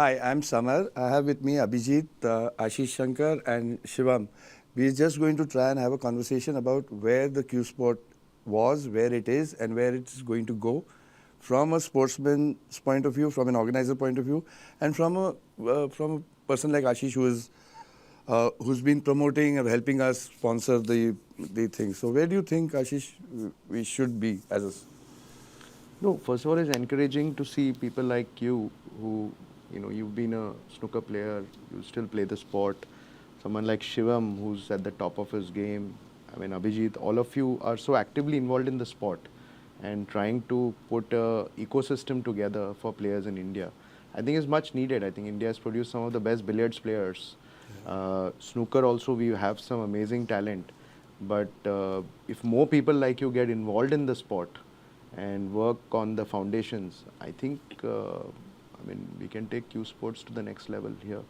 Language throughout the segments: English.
Hi, I'm Samar. I have with me Abhijit, Ashish Shankar, and Shivam. We're just going to try and have a conversation about where the Q Sport was, where it is, and where it's going to go from a sportsman's point of view, from an organizer point of view, and from a person like Ashish who's been promoting or helping us sponsor the thing. So where do you think, Ashish, we should be as a... No, first of all, it's encouraging to see people like you who, you've been a snooker player, you still play the sport. Someone like Shivam, who's at the top of his game. I mean, Abhijit, all of you are so actively involved in the sport and trying to put a ecosystem together for players in India. I think is much needed. I think India has produced some of the best billiards players. Snooker also, we have some amazing talent. But if more people like you get involved in the sport and work on the foundations, I think, we can take Q Sports to the next level here.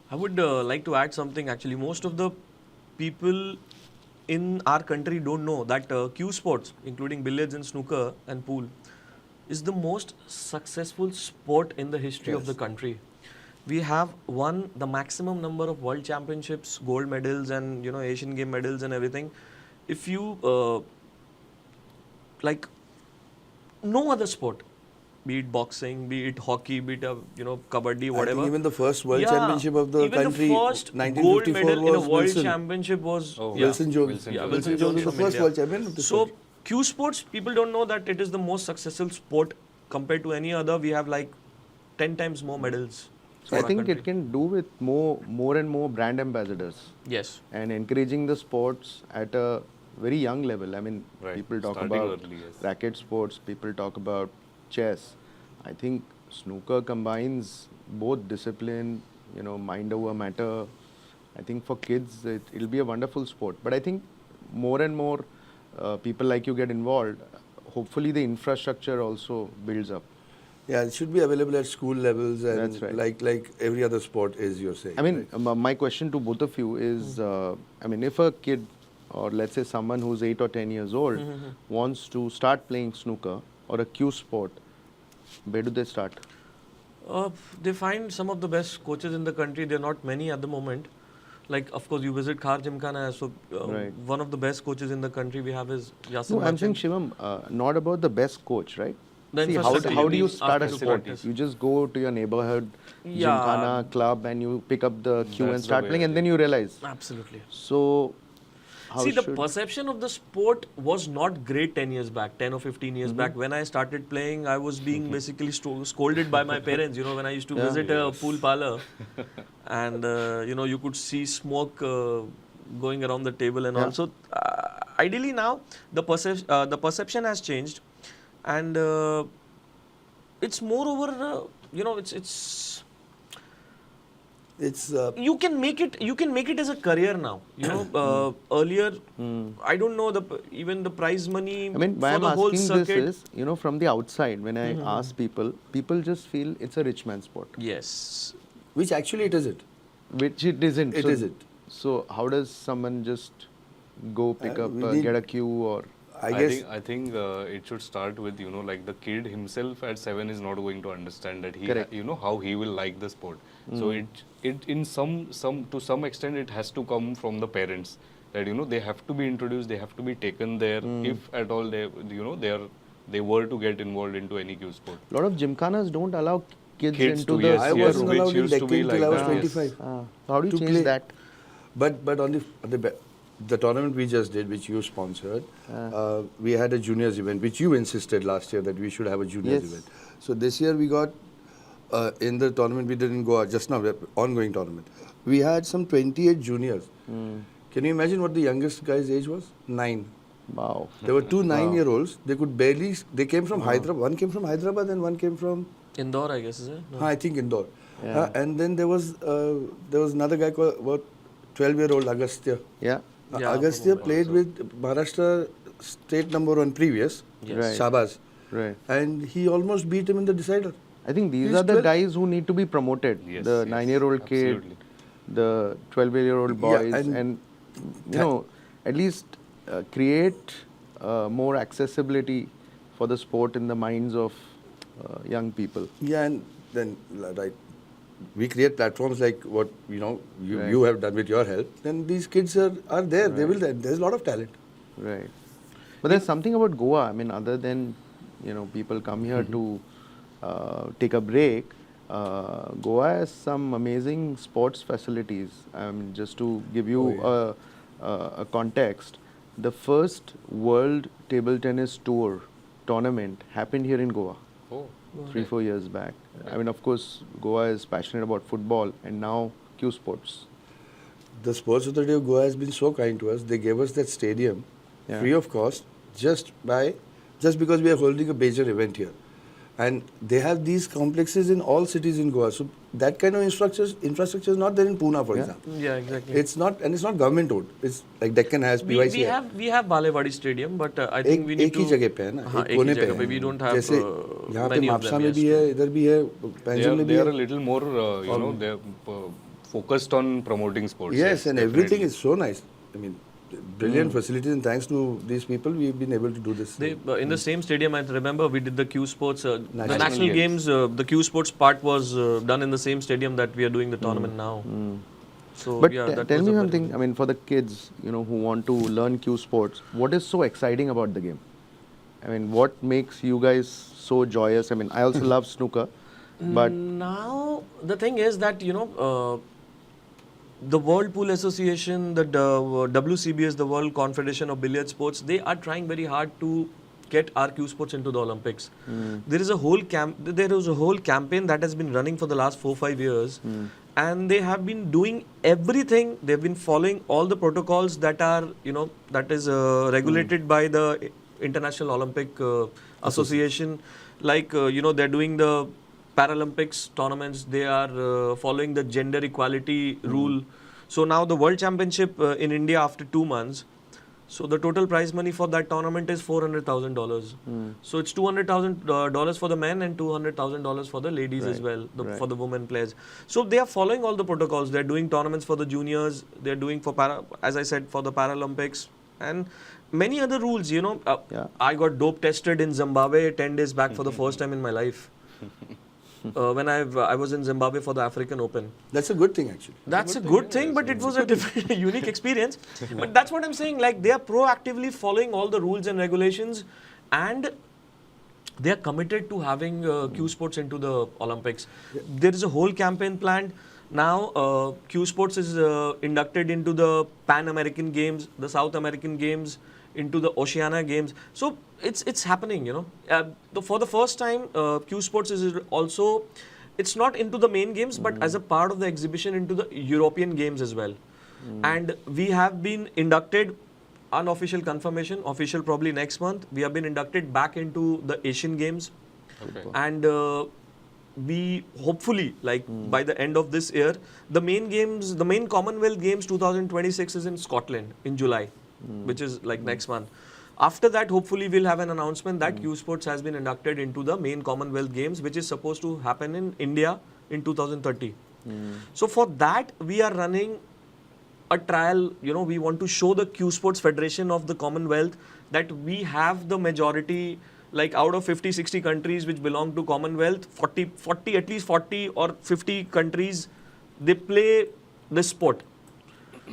I would like to add something actually. Most of the people in our country don't know that Q Sports, including billiards and snooker and pool, is the most successful sport in the history of the country. We have won the maximum number of world championships, gold medals and Asian game medals and everything. If you like no other sport, be it boxing, be it hockey, be it kabaddi, whatever. I think even the first world championship of the country, even the first 1954 gold medal in a world Wilson. championship was Wilson Jones. Wilson Jones was the from first India. world champion of the So country. Q Sports, people don't know that it is the most successful sport compared to any other. We have like 10 times more medals. So I think it can do with more and more brand ambassadors. Yes. And encouraging the sports at a very young level. I mean, people talk about racket sports, people talk about chess. I think snooker combines both discipline, mind over matter. I think for kids, it'll be a wonderful sport. But I think more and more people like you get involved. Hopefully the infrastructure also builds up. Yeah, it should be available at school levels and That's right. like every other sport is, you're saying. I mean, my question to both of you is, if a kid or let's say someone who's 8 or 10 years old wants to start playing snooker or a Q sport, where do they start? They find some of the best coaches in the country. There are not many at the moment. Like, of course, you visit Khar Gymkhana. So, one of the best coaches in the country we have is Yasir. No, I'm saying, Shivam, not about the best coach, right? The See, how do you start a sport? You just go to your neighborhood Gymkhana club and you pick up the cue and start playing, and then you realize. Absolutely. So, see, the perception of the sport was not great 10 years back, 10 or 15 years back. When I started playing, I was being basically scolded by my parents, when I used to visit a pool parlor. And, you could see smoke going around the table and all. So, ideally now, the perception has changed. And it's more over, it's you can make it as a career now. Earlier, I don't know even the prize money why for I'm the whole asking circuit. this is, from the outside, when I ask people just feel it's a rich man's sport. Yes. which actually it isn't. Which it isn't. It isn't. So how does someone just go pick up, get a cue or... I think it should start with, like the kid himself at 7 is not going to understand that he, how he will like the sport. So it in to some extent it has to come from the parents that, they have to be introduced, they have to be taken there if at all they were to get involved into any Q sport. A lot of gymkhanas don't allow kids into to, the... yes, I wasn't which allowed in used to be decade like till I was that. 25. How do you to change play. that? But on the tournament we just did, which you sponsored, we had a juniors event, which you insisted last year that we should have a juniors event. So this year we got, in the tournament we didn't go out just now, ongoing tournament. We had some 28 juniors. Can you imagine what the youngest guy's age was? 9. Wow. There were 2 9-year-olds. They could barely, they came from Hyderabad. One came from Hyderabad and one came from... Indore, I guess, is it? No. I think Indore. And then there was another guy called, about 12-year-old Agastya. Yeah. Agastya played with Maharashtra state number 1 previous, Shabaz. Right. And he almost beat him in the decider. I think these He's are the 12. guys who need to be promoted. Yes, the 9-year-old kid, the 12-year-old boys, and at least create more accessibility for the sport in the minds of young people. Yeah, and then right, we create platforms like what you have done with your help. Then these kids are there. They will. There's a lot of talent. Right. But there's something about Goa. I mean, other than people come here to take a break. Goa has some amazing sports facilities. Just to give you a context, the first World Table Tennis Tour tournament happened here in Goa. Oh. 3-4 years back. I mean, of course, Goa is passionate about football and now Q Sports. The Sports Authority of Goa has been so kind to us. They gave us that stadium free of cost just because we are holding a major event here. And they have these complexes in all cities in Goa. So that kind of infrastructure is not there in Pune, for example. Yeah, exactly. It's not government owned. It's like Deccan has, PYC has. we have Balewadi Stadium, but I think we need to. एक ही जगह पे है ना, हाँ, एक कोने एक ही पे जगह पे. है. We don't have जैसे यहाँ पे many of मापसा them. में Yes, भी है, इधर भी है, पैंजल में भी They are a है. little more, they're focused on promoting sports. Yes, and definitely. everything is so nice. I mean, brilliant facilities, and thanks to these people, we've been able to do this. They, in the same stadium, I remember we did the Q Sports. The National national games, the Q Sports part was done in the same stadium that we are doing the tournament now. So, But yeah, that tell was me a something, I mean, for the kids, who want to learn Q Sports, what is so exciting about the game? I mean, what makes you guys so joyous? I mean, I also love snooker, but now the thing is that the World Pool Association, the WCBS, the World Confederation of Billiard Sports, they are trying very hard to get our Q Sports into the Olympics. There is a whole campaign that has been running for the last 4-5 years, and they have been doing everything. They've been following all the protocols that are that is regulated by the International Olympic Association. Like they're doing the Paralympics tournaments, they are following the gender equality rule. So now the World Championship in India after 2 months, so the total prize money for that tournament is $400,000. So it's $200,000 for the men and $200,000 for the ladies as well, for the women players. So they are following all the protocols. They're doing tournaments for the juniors. They're doing as I said, for the Paralympics and many other rules. I got dope tested in Zimbabwe 10 days back for the first time in my life. When I was in Zimbabwe for the African Open. That's a good thing, actually. That's a good thing, but it was a different, unique experience. But that's what I'm saying. Like, they are proactively following all the rules and regulations, and they are committed to having Q Sports into the Olympics. There is a whole campaign planned. Now, Q Sports is inducted into the Pan American Games, the South American Games, into the Oceania Games. So it's happening, for the first time, Q Sports is also, it's not into the main games, but as a part of the exhibition into the European Games as well. And we have been inducted, unofficial confirmation, official probably next month, we have been inducted back into the Asian Games. Okay. And we hopefully, by the end of this year, the main Commonwealth Games 2026 is in Scotland in July. Which is next month. After that, hopefully, we'll have an announcement that Q Sports has been inducted into the main Commonwealth Games, which is supposed to happen in India in 2030. So for that, we are running a trial. We want to show the Q Sports Federation of the Commonwealth that we have the majority, out of 50-60 countries which belong to Commonwealth, at least 40 or 50 countries, they play this sport.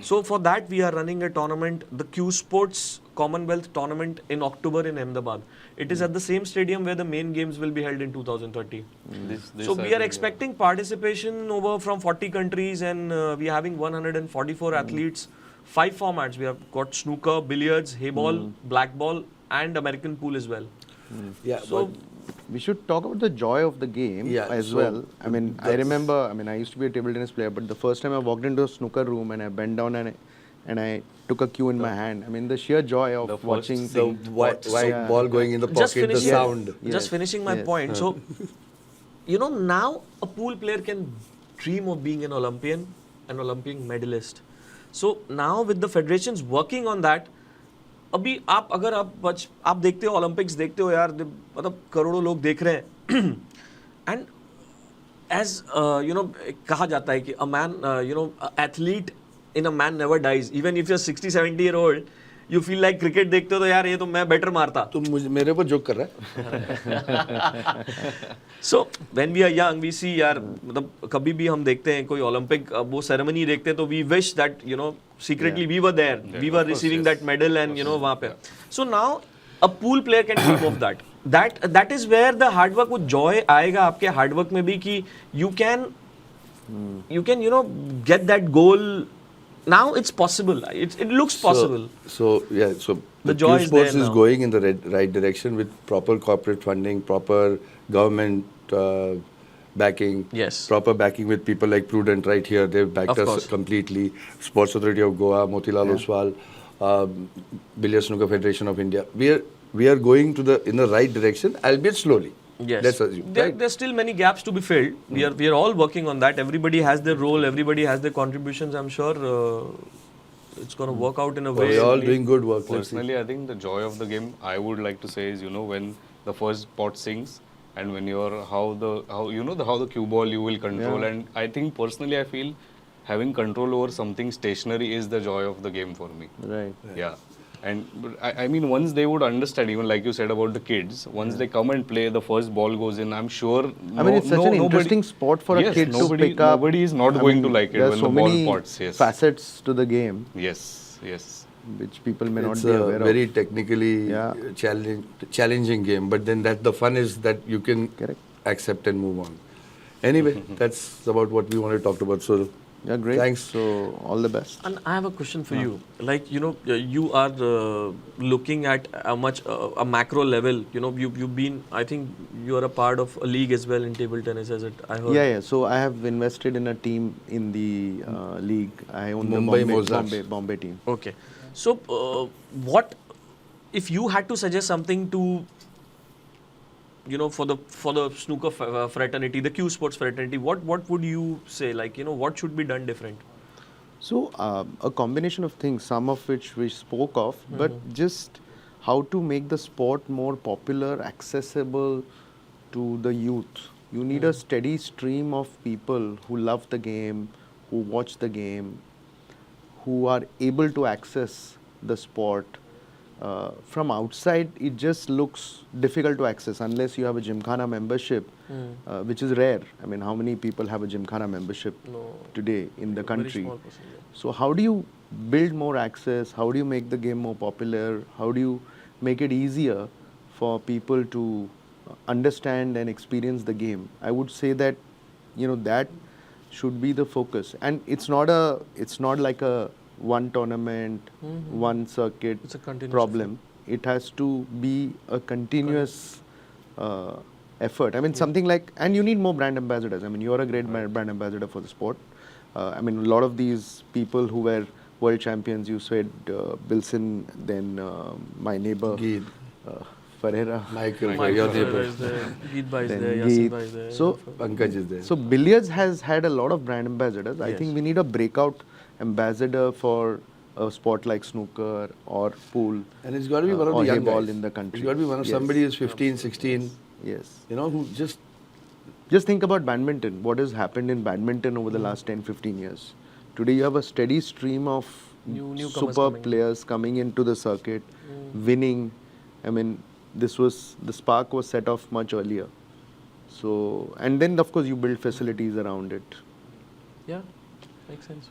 So for that, we are running a tournament, the Q Sports Commonwealth Tournament in October in Ahmedabad. It is at the same stadium where the main games will be held in 2030. So we are expecting participation over from 40 countries, and we are having 144 athletes, 5 formats. We have got snooker, billiards, hayball, blackball, and American pool as well. Yeah, so we should talk about the joy of the game as well. I mean, I remember, I used to be a table tennis player, but the first time I walked into a snooker room and I bent down and I took a cue in my hand. I mean, the sheer joy of watching the white ball going in the pocket, the sound. Just finishing my point. So, now a pool player can dream of being an Olympian medalist. So now with the federations working on that, अभी अगर आप देखते हो Olympics देखते हो यार, मतलब करोड़ों लोग देख रहे हैं एंड एज कहा जाता है कि a man athlete in a man never dies. Even if you are 60-70 year old, you feel like cricket देखते हो तो यार ये तो मैं better मारता. तुम मुझे मेरे पर जोक कर रहा है. So when we are young, we see यार मतलब कभी भी हम देखते हैं कोई ओलंपिक वो सेरेमनी देखते हैं तो we wish that you know secretly we were there, we were receiving that medal and you know वहाँ पे. So now a pool player can dream of that. That is where the hard work, वो joy आएगा आपके hard work में भी कि you can you know get that goal. Now it's possible. It looks possible. So The the joy Q is there Sports is now. going in the right direction with proper corporate funding, proper government backing, Yes. proper backing with people like Prudent right here. They've backed Of us course. completely. Sports Authority of Goa, Motilal Oswal, Billiard Snooker Federation of India. We are going in the right direction, albeit slowly. Yes. Let's assume. Right? There's still many gaps to be filled. We are all working on that. Everybody has their role. Everybody has their contributions. I'm sure it's going to work out in a way. We're all doing good work. Let's see. Personally, I think the joy of the game I would like to say is, you know, when the first pot sings and when you're how the cue ball you will control, and I think personally I feel having control over something stationary is the joy of the game for me. Right. Yeah. And I mean, once they would understand, even like you said about the kids, once they come and play, the first ball goes in, I'm sure. I mean, it's such an interesting sport for a kid to pick up. Nobody is not going to like it there are when so the ball many pots. Yes. facets to the game Yes. Yes. which people may It's not be a aware very of. technically challenging game, but then the fun is that you can Correct. accept and move on. Anyway, that's about what we want to talk about. So, Yeah, great. Thanks. So, all the best. And I have a question for you. Like, you know, you are looking at a macro level. You know, you've been, I think you are a part of a league as well in table tennis, as I heard. Yeah. So, I have invested in a team in the league. I own Mumbai the Mozarts. Bombay team. Okay. So, what if you had to suggest something to, you know, for the snooker fraternity, the Q Sports fraternity, what would you say? Like, you know, what should be done different? So, a combination of things, some of which we spoke of, but just how to make the sport more popular, accessible to the youth. You need a steady stream of people who love the game, who watch the game, who are able to access the sport. From outside, it just looks difficult to access unless you have a Gymkhana membership, which is rare. I mean, how many people have a Gymkhana membership today in the country? Very small percentage. So how do you build more access? How do you make the game more popular? How do you make it easier for people to understand and experience the game? I would say that, you know, that should be the focus. And it's not like a one tournament, one circuit It's a continuous problem. It has to be a continuous effort. I mean, something like, and you need more brand ambassadors. I mean, you're a great brand ambassador for the sport. I mean, a lot of these people who were world champions, you said Bilson, then my neighbor, Geet. Ferreira. Michael, Mike your Ferreira neighbor. is there, Geet Bhai is Then there, Geet. Yasin Bhai is there. So, Pankaj is there. So billiards has had a lot of brand ambassadors. I Yes. think we need a breakout ambassador for a sport like snooker or pool. And it's got to be one of or the young ball guys. in the country. It's got to be one of Yes. somebody who's 15, 16, Yes. you know, who just Just think about badminton. What has happened in badminton over the last 10, 15 years? Today you have a steady stream of Newcomers super coming in. players coming into the circuit, winning. I mean, the spark was set off much earlier. So, and then of course you build facilities around it. Yeah, makes sense.